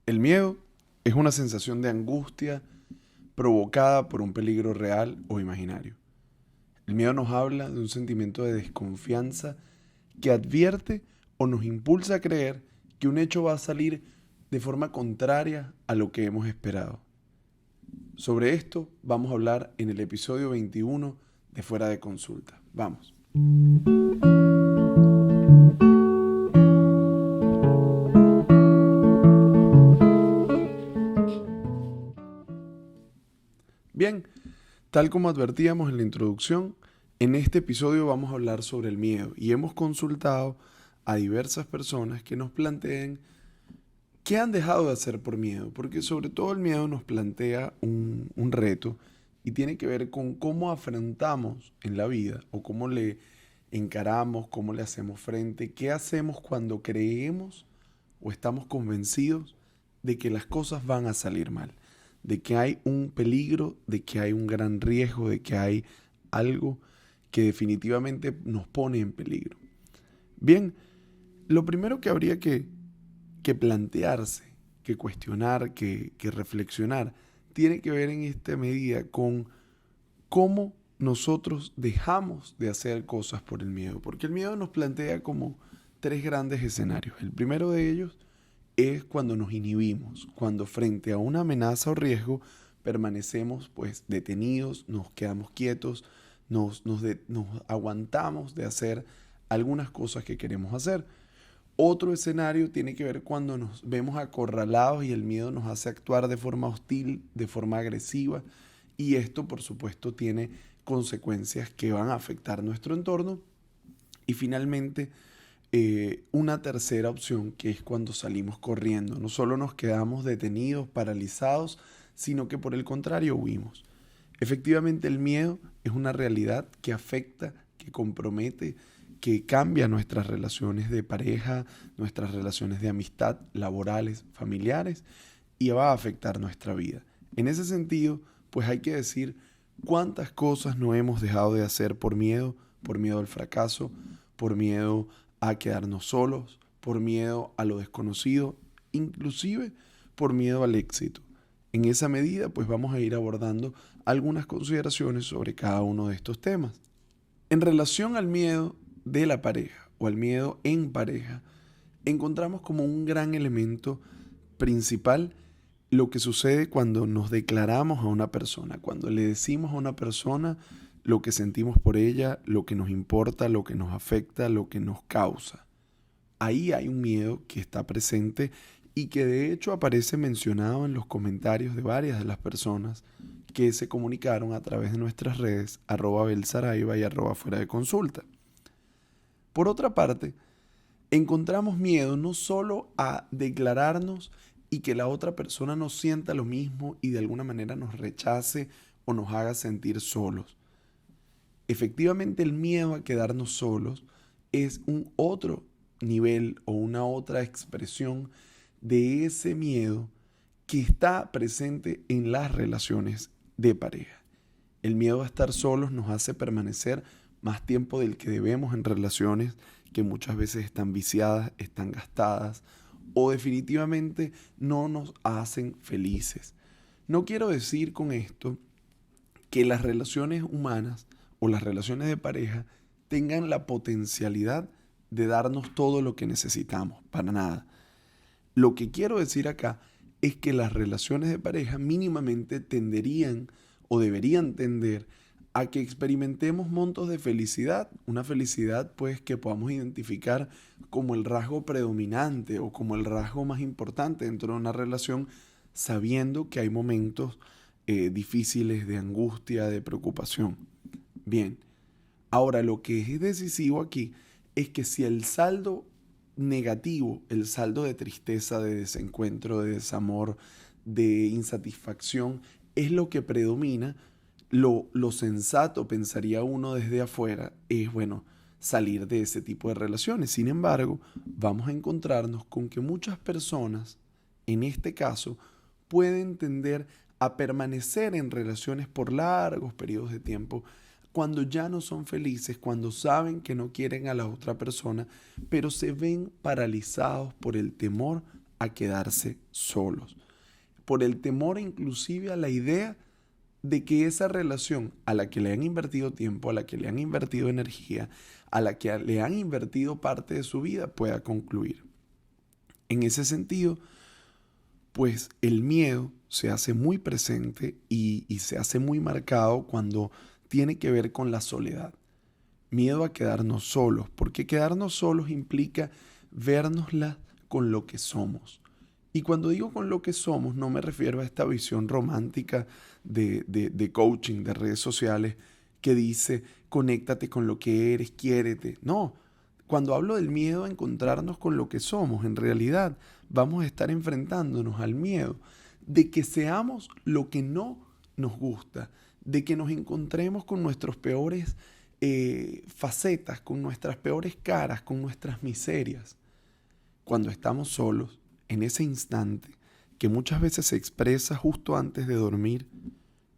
El miedo es una sensación de angustia provocada por un peligro real o imaginario. El miedo nos habla de un sentimiento de desconfianza que advierte o nos impulsa a creer que un hecho va a salir de forma contraria a lo que hemos esperado. Sobre esto vamos a hablar en el episodio 21 de Fuera de Consulta. Vamos. Bien, tal como advertíamos en la introducción, en este episodio vamos a hablar sobre el miedo y hemos consultado a diversas personas que nos planteen qué han dejado de hacer por miedo, porque sobre todo el miedo nos plantea un reto y tiene que ver con cómo afrontamos en la vida o cómo le encaramos, cómo le hacemos frente, qué hacemos cuando creemos o estamos convencidos de que las cosas van a salir mal, de que hay un peligro, de que hay un gran riesgo, de que hay algo que definitivamente nos pone en peligro. Bien, lo primero que habría que plantearse, que cuestionar, que reflexionar, tiene que ver en esta medida con cómo nosotros dejamos de hacer cosas por el miedo, porque el miedo nos plantea como tres grandes escenarios. El primero de ellos es cuando nos inhibimos, cuando frente a una amenaza o riesgo permanecemos pues detenidos, nos quedamos quietos, nos aguantamos de hacer algunas cosas que queremos hacer. Otro escenario tiene que ver cuando nos vemos acorralados y el miedo nos hace actuar de forma hostil, de forma agresiva, y esto por supuesto tiene consecuencias que van a afectar nuestro entorno. Y finalmente, una tercera opción que es cuando salimos corriendo. No solo nos quedamos detenidos, paralizados, sino que por el contrario huimos. Efectivamente, el miedo es una realidad que afecta, que compromete, que cambia nuestras relaciones de pareja, nuestras relaciones de amistad, laborales, familiares, y va a afectar nuestra vida. En ese sentido, pues hay que decir cuántas cosas no hemos dejado de hacer por miedo al fracaso, por miedo a quedarnos solos, por miedo a lo desconocido, inclusive por miedo al éxito. En esa medida, pues vamos a ir abordando algunas consideraciones sobre cada uno de estos temas. En relación al miedo de la pareja o al miedo en pareja, encontramos como un gran elemento principal lo que sucede cuando nos declaramos a una persona, cuando le decimos a una persona lo que sentimos por ella, lo que nos importa, lo que nos afecta, lo que nos causa. Ahí hay un miedo que está presente y que de hecho aparece mencionado en los comentarios de varias de las personas que se comunicaron a través de nuestras redes @belsaraiba y @fuera de consulta. Por otra parte, encontramos miedo no solo a declararnos y que la otra persona nos sienta lo mismo y de alguna manera nos rechace o nos haga sentir solos. Efectivamente, el miedo a quedarnos solos es un otro nivel o una otra expresión de ese miedo que está presente en las relaciones de pareja. El miedo a estar solos nos hace permanecer más tiempo del que debemos en relaciones que muchas veces están viciadas, están gastadas o definitivamente no nos hacen felices. No quiero decir con esto que las relaciones humanas o las relaciones de pareja tengan la potencialidad de darnos todo lo que necesitamos, para nada. Lo que quiero decir acá es que las relaciones de pareja mínimamente tenderían o deberían tender a que experimentemos montos de felicidad, una felicidad pues que podamos identificar como el rasgo predominante o como el rasgo más importante dentro de una relación, sabiendo que hay momentos difíciles de angustia, de preocupación. Bien, ahora lo que es decisivo aquí es que si el saldo negativo, el saldo de tristeza, de desencuentro, de desamor, de insatisfacción, es lo que predomina, lo sensato, pensaría uno desde afuera, es, bueno, salir de ese tipo de relaciones. Sin embargo, vamos a encontrarnos con que muchas personas, en este caso, pueden tender a permanecer en relaciones por largos periodos de tiempo cuando ya no son felices, cuando saben que no quieren a la otra persona, pero se ven paralizados por el temor a quedarse solos, por el temor inclusive a la idea de que esa relación a la que le han invertido tiempo, a la que le han invertido energía, a la que le han invertido parte de su vida pueda concluir. En ese sentido, pues el miedo se hace muy presente y se hace muy marcado cuando tiene que ver con la soledad. Miedo a quedarnos solos, porque quedarnos solos implica vernosla con lo que somos. Y cuando digo con lo que somos, no me refiero a esta visión romántica de coaching, de redes sociales, que dice, conéctate con lo que eres, quiérete. No, cuando hablo del miedo a encontrarnos con lo que somos, en realidad vamos a estar enfrentándonos al miedo de que seamos lo que no nos gusta, de que nos encontremos con nuestros peores facetas, con nuestras peores caras, con nuestras miserias. Cuando estamos solos, en ese instante, que muchas veces se expresa justo antes de dormir,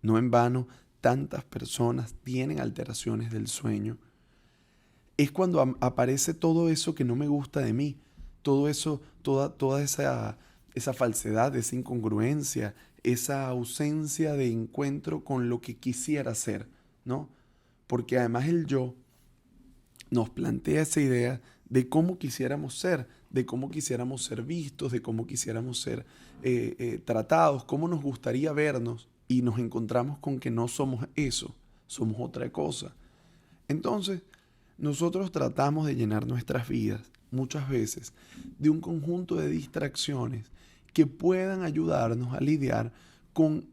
no en vano, tantas personas tienen alteraciones del sueño, es cuando aparece todo eso que no me gusta de mí, todo eso, toda esa falsedad, esa incongruencia, esa ausencia de encuentro con lo que quisiera ser, ¿no? Porque además el yo nos plantea esa idea de cómo quisiéramos ser, de cómo quisiéramos ser vistos, de cómo quisiéramos ser tratados, cómo nos gustaría vernos, y nos encontramos con que no somos eso, somos otra cosa. Entonces, nosotros tratamos de llenar nuestras vidas muchas veces de un conjunto de distracciones que puedan ayudarnos a lidiar con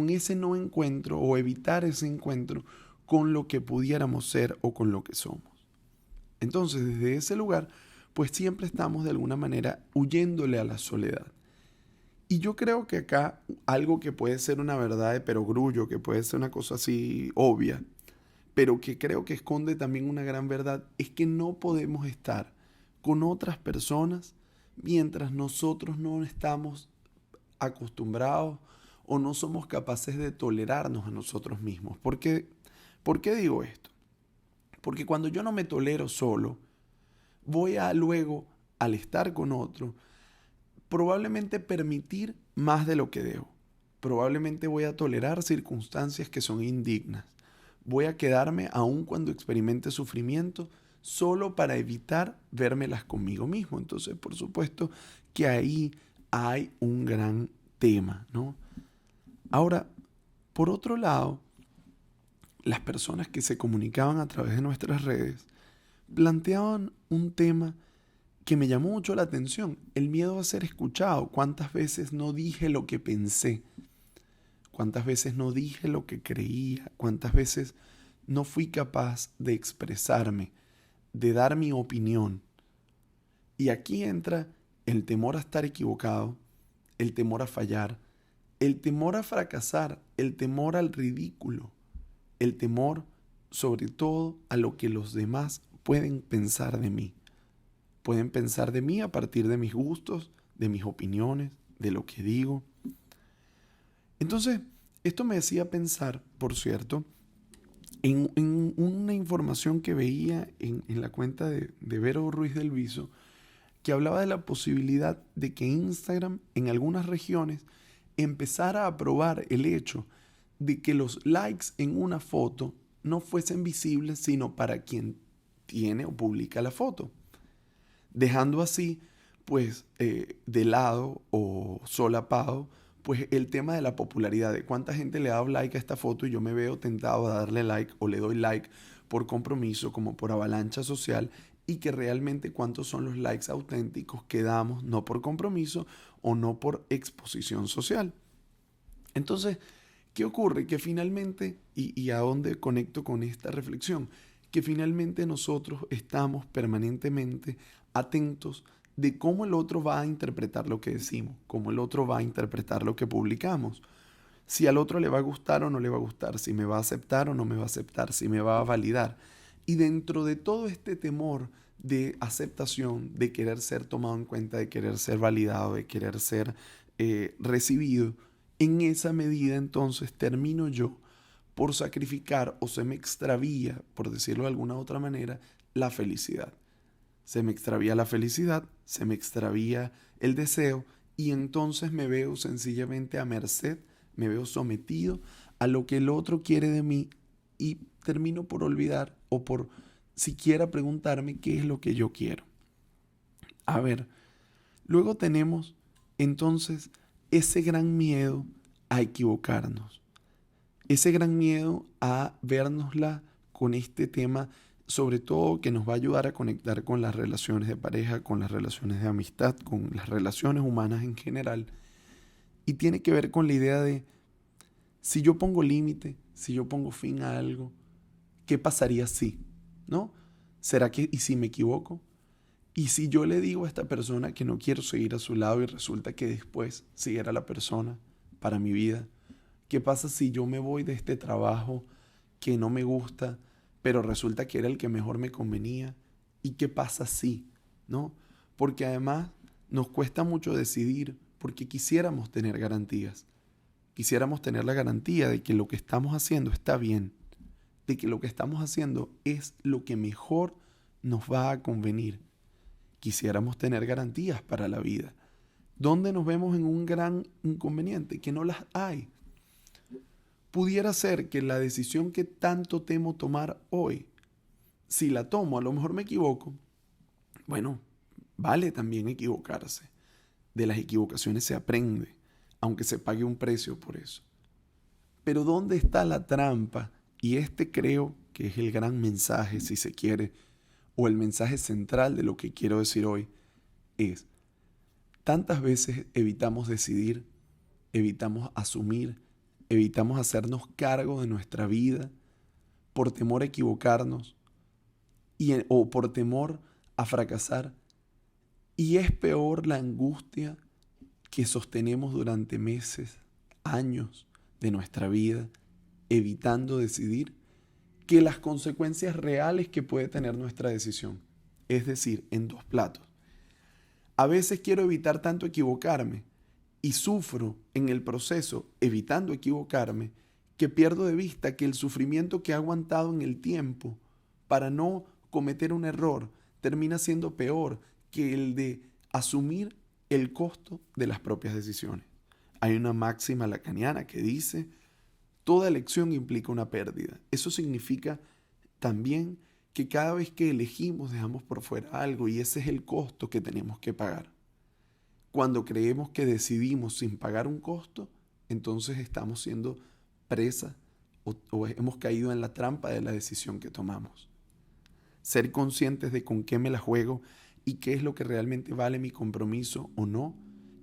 ese no encuentro o evitar ese encuentro con lo que pudiéramos ser o con lo que somos. Entonces, desde ese lugar, pues siempre estamos de alguna manera huyéndole a la soledad. Y yo creo que acá algo que puede ser una verdad de perogrullo, que puede ser una cosa así obvia, pero que creo que esconde también una gran verdad, es que no podemos estar con otras personas mientras nosotros no estamos acostumbrados o no somos capaces de tolerarnos a nosotros mismos. ¿Por qué digo esto? Porque cuando yo no me tolero solo, voy a luego, al estar con otro, probablemente permitir más de lo que debo. Probablemente voy a tolerar circunstancias que son indignas. Voy a quedarme aun cuando experimente sufrimiento solo para evitar vérmelas conmigo mismo. Entonces, por supuesto que ahí hay un gran tema, ¿no? Ahora, por otro lado, las personas que se comunicaban a través de nuestras redes planteaban un tema que me llamó mucho la atención, el miedo a ser escuchado. ¿Cuántas veces no dije lo que pensé? ¿Cuántas veces no dije lo que creía? ¿Cuántas veces no fui capaz de expresarme, de dar mi opinión? Y aquí entra el temor a estar equivocado, el temor a fallar, el temor a fracasar, el temor al ridículo, el temor sobre todo a lo que los demás pueden pensar de mí. Pueden pensar de mí a partir de mis gustos, de mis opiniones, de lo que digo. Entonces, esto me hacía pensar, por cierto, en una información que veía en la cuenta de Vero Ruiz del Viso, que hablaba de la posibilidad de que Instagram en algunas regiones empezara a probar el hecho de que los likes en una foto no fuesen visibles sino para quien tiene o publica la foto, dejando así pues de lado o solapado pues el tema de la popularidad, de cuánta gente le ha dado like a esta foto y yo me veo tentado a darle like o le doy like por compromiso como por avalancha social, y que realmente cuántos son los likes auténticos que damos no por compromiso o no por exposición social. Entonces, ¿qué ocurre? Que finalmente, y a dónde conecto con esta reflexión, que finalmente nosotros estamos permanentemente atentos de cómo el otro va a interpretar lo que decimos, cómo el otro va a interpretar lo que publicamos, si al otro le va a gustar o no le va a gustar, si me va a aceptar o no me va a aceptar, si me va a validar. Y dentro de todo este temor de aceptación, de querer ser tomado en cuenta, de querer ser validado, de querer ser recibido, en esa medida entonces termino yo por sacrificar o se me extravía, por decirlo de alguna otra manera, la felicidad. Se me extravía la felicidad, se me extravía el deseo y entonces me veo sencillamente a merced, me veo sometido a lo que el otro quiere de mí y termino por olvidar o por siquiera preguntarme qué es lo que yo quiero. A ver, luego tenemos entonces ese gran miedo a equivocarnos, ese gran miedo a vernosla con este tema, sobre todo que nos va a ayudar a conectar con las relaciones de pareja, con las relaciones de amistad, con las relaciones humanas en general. Y tiene que ver con la idea de, si yo pongo límite, si yo pongo fin a algo, ¿qué pasaría si? ¿No? ¿Será que, y si me equivoco? Y si yo le digo a esta persona que no quiero seguir a su lado y resulta que después sí era la persona para mi vida, ¿qué pasa si yo me voy de este trabajo que no me gusta, pero resulta que era el que mejor me convenía? ¿Y qué pasa si? ¿No? Porque además nos cuesta mucho decidir porque quisiéramos tener garantías. Quisiéramos tener la garantía de que lo que estamos haciendo está bien, de que lo que estamos haciendo es lo que mejor nos va a convenir. Quisiéramos tener garantías para la vida. ¿Dónde nos vemos en un gran inconveniente? Que no las hay. Pudiera ser que la decisión que tanto temo tomar hoy, si la tomo, a lo mejor me equivoco. Bueno, vale también equivocarse. De las equivocaciones se aprende, aunque se pague un precio por eso. Pero ¿dónde está la trampa? Y este creo que es el gran mensaje, si se quiere, o el mensaje central de lo que quiero decir hoy, es: tantas veces evitamos decidir, evitamos asumir, evitamos hacernos cargo de nuestra vida por temor a equivocarnos o por temor a fracasar. Y es peor la angustia que sostenemos durante meses, años de nuestra vida, evitando decidir, que las consecuencias reales que puede tener nuestra decisión. Es decir, en dos platos. A veces quiero evitar tanto equivocarme y sufro en el proceso evitando equivocarme, que pierdo de vista que el sufrimiento que he aguantado en el tiempo para no cometer un error termina siendo peor que el de asumir el costo de las propias decisiones. Hay una máxima lacaniana que dice: toda elección implica una pérdida. Eso significa también que cada vez que elegimos dejamos por fuera algo y ese es el costo que tenemos que pagar. Cuando creemos que decidimos sin pagar un costo, entonces estamos siendo presa o hemos caído en la trampa de la decisión que tomamos. Ser conscientes de con qué me la juego y qué es lo que realmente vale mi compromiso o no,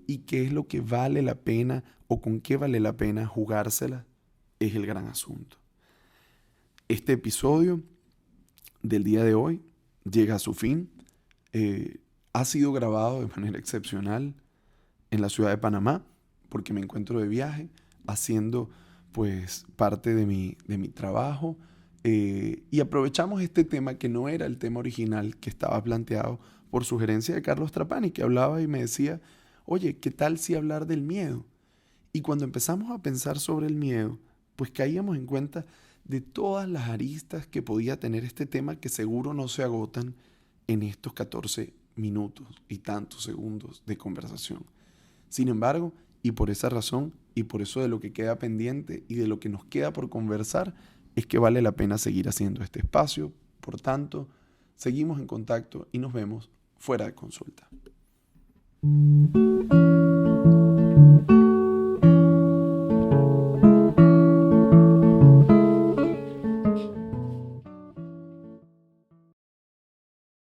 y qué es lo que vale la pena o con qué vale la pena jugársela, es el gran asunto. Este episodio del día de hoy llega a su fin. Ha sido grabado de manera excepcional en la ciudad de Panamá, porque me encuentro de viaje haciendo pues parte de mi trabajo, y aprovechamos este tema que no era el tema original que estaba planteado por sugerencia de Carlos Trapani, que hablaba y me decía: oye, ¿qué tal si hablar del miedo? Y cuando empezamos a pensar sobre el miedo, pues caíamos en cuenta de todas las aristas que podía tener este tema, que seguro no se agotan en estos 14 minutos y tantos segundos de conversación. Sin embargo, y por esa razón, y por eso de lo que queda pendiente y de lo que nos queda por conversar, es que vale la pena seguir haciendo este espacio. Por tanto, seguimos en contacto y nos vemos fuera de consulta.